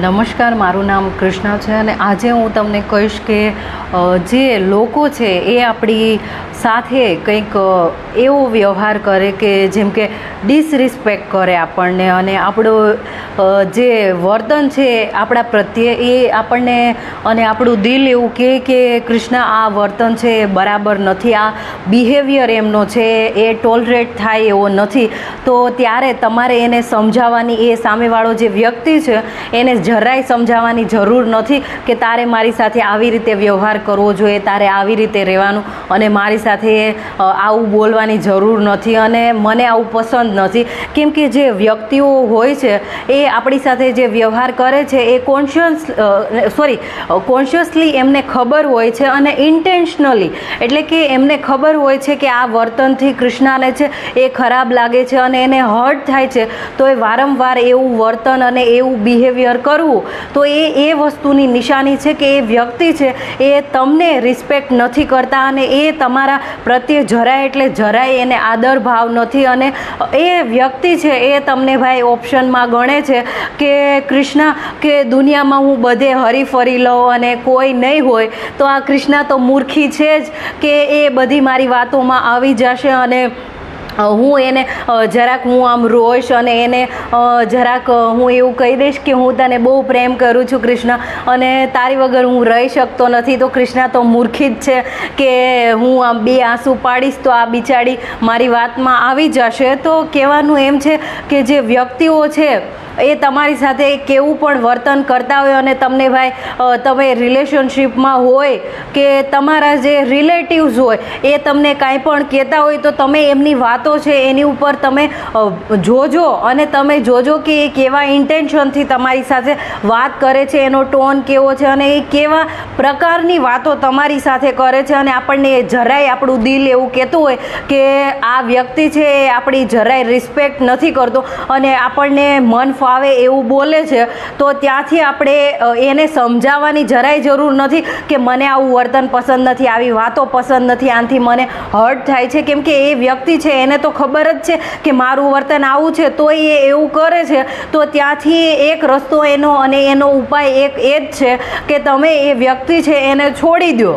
નમસ્કાર, મારું નામ કૃષ્ણા છે અને આજે હું તમને કહીશ કે જે લોકો છે એ આપણી સાથે કંઈક એવો વ્યવહાર કરે કે જેમ કે ડિસરિસ્પેક્ટ કરે આપણને અને આપણું જે વર્તન છે આપણા પ્રત્યે એ આપણને અને આપણું દિલ એવું કહે કે કૃષ્ણા આ વર્તન છે એ બરાબર નથી, આ બિહેવિયર એમનો છે એ ટોલરેટ થાય એવો નથી. તો ત્યારે તમારે એને સમજાવવાની, એ સામેવાળો જે વ્યક્તિ છે એને જરાય સમજાવવાની જરૂર નથી કે તારે મારી સાથે આવી રીતે વ્યવહાર કરવો જોઈએ, તારે આવી રીતે રહેવાનું અને મારી સાથે આવું બોલવાની જરૂર નથી અને મને આવું પસંદ નથી. કેમ કે જે વ્યક્તિઓ હોય છે એ આપણી સાથે જે વ્યવહાર કરે છે એ કોન્શિયસલી એમને ખબર હોય છે અને ઇન્ટેન્શનલી, એટલે કે એમને ખબર હોય છે કે આ વર્તનથી કૃષ્ણાને છે એ ખરાબ લાગે છે અને એને હર્ટ થાય છે, તો એ વારંવાર એવું વર્તન અને એવું બિહેવિયર કરવું તો એ વસ્તુની નિશાની છે કે એ વ્યક્તિ છે એ તમને રિસ્પેક્ટ નથી કરતા અને એ તમારા પ્રત્યે જરાય એટલે જરાય એને આદર ભાવ નથી અને એ વ્યક્તિ છે એ તમને ભાઈ ઓપ્શનમાં ગણે છે કે કૃષ્ણા કે દુનિયામાં હું બધે હરીફરી લઉં અને કોઈ નહીં હોય તો આ કૃષ્ણા તો મૂર્ખી છે જ કે એ બધી મારી વાતોમાં આવી જશે અને હું એને જરાક હું આમ રોઈશ અને એને જરાક હું એવું કહી દઈશ કે હું તને બહુ પ્રેમ કરું છું કૃષ્ણા અને તારી વગર હું રહી શકતો નથી, તો કૃષ્ણા તો મૂર્ખી જ છે કે હું આમ બે આંસુ પાડીશ તો આ બિચારી મારી વાતમાં આવી જશે. તો કહેવાનું એમ છે કે જે વ્યક્તિઓ છે એ તમારી સાથે કેવું પણ વર્તન કરતા હોય અને તમને ભાઈ તમે રિલેશનશિપમાં હોય કે તમારા જે રિલેટિવ્સ હોય એ તમને કાંઈ પણ કહેતા હોય તો તમે એમની વાતો છે એની ઉપર તમે જોજો અને તમે જોજો કે એ કેવા ઇન્ટેન્શનથી તમારી સાથે વાત કરે છે, એનો ટોન કેવો છે અને એ કેવા પ્રકારની વાતો તમારી સાથે કરે છે અને આપણને જરાય આપણું દિલ એવું કહેતું હોય કે આ વ્યક્તિ છે એ આપણી જરાય રિસ્પેક્ટ નથી કરતો અને આપણને મન ફાવે એવું બોલે છે, તો ત્યાંથી આપણે એને સમજાવવાની જરાય જરૂર નથી કે મને આવું વર્તન પસંદ નથી, આવી વાતો પસંદ નથી, આનાથી મને હર્ટ થાય છે. કેમ કે એ વ્યક્તિ છે એને તો ખબર જ છે કે મારું વર્તન આવું છે તો એ એવું કરે છે. તો ત્યાંથી એક રસ્તો એનો અને એનો ઉપાય એક એ જ છે કે તમે એ વ્યક્તિ છે એને છોડી દો.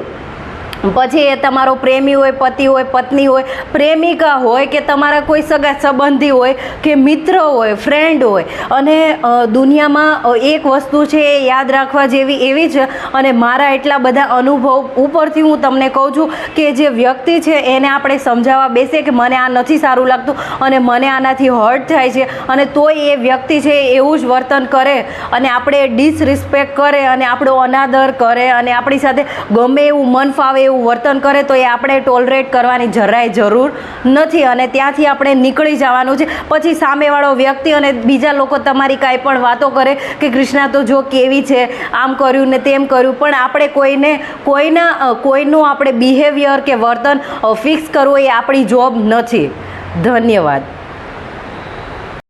પછી એ તમારો પ્રેમી હોય, પતિ હોય, પત્ની હોય, પ્રેમિકા હોય કે તમારા કોઈ સગા સંબંધી હોય કે મિત્ર હોય, ફ્રેન્ડ હોય. અને દુનિયામાં એક વસ્તુ છે એ યાદ રાખવા જેવી એવી છે અને મારા એટલા બધા અનુભવ ઉપરથી હું તમને કહું છું કે જે વ્યક્તિ છે એને આપણે સમજાવવા બેસે કે મને આ નથી સારું લાગતું અને મને આનાથી હર્ટ થાય છે અને તોય એ વ્યક્તિ છે એવું જ વર્તન કરે અને આપણે ડિસરિસ્પેક્ટ કરે અને આપણો અનાદર કરે અને આપણી સાથે ગમે એવું મન ફાવે વર્તન કરે તો એ આપણે ટોલરેટ કરવાની જરાય જરૂર નથી અને ત્યાંથી આપણે નીકળી જવાનું છે. પછી સામેવાળો વ્યક્તિ અને બીજા લોકો તમારી કાંઈ પણ વાતો કરે કે કૃષ્ણા તો જો કેવી છે, આમ કર્યું ને તેમ કર્યું, પણ આપણે કોઈનું આપણે બિહેવિયર કે વર્તન ફિક્સ કરવું એ આપણી જોબ નથી. ધન્યવાદ.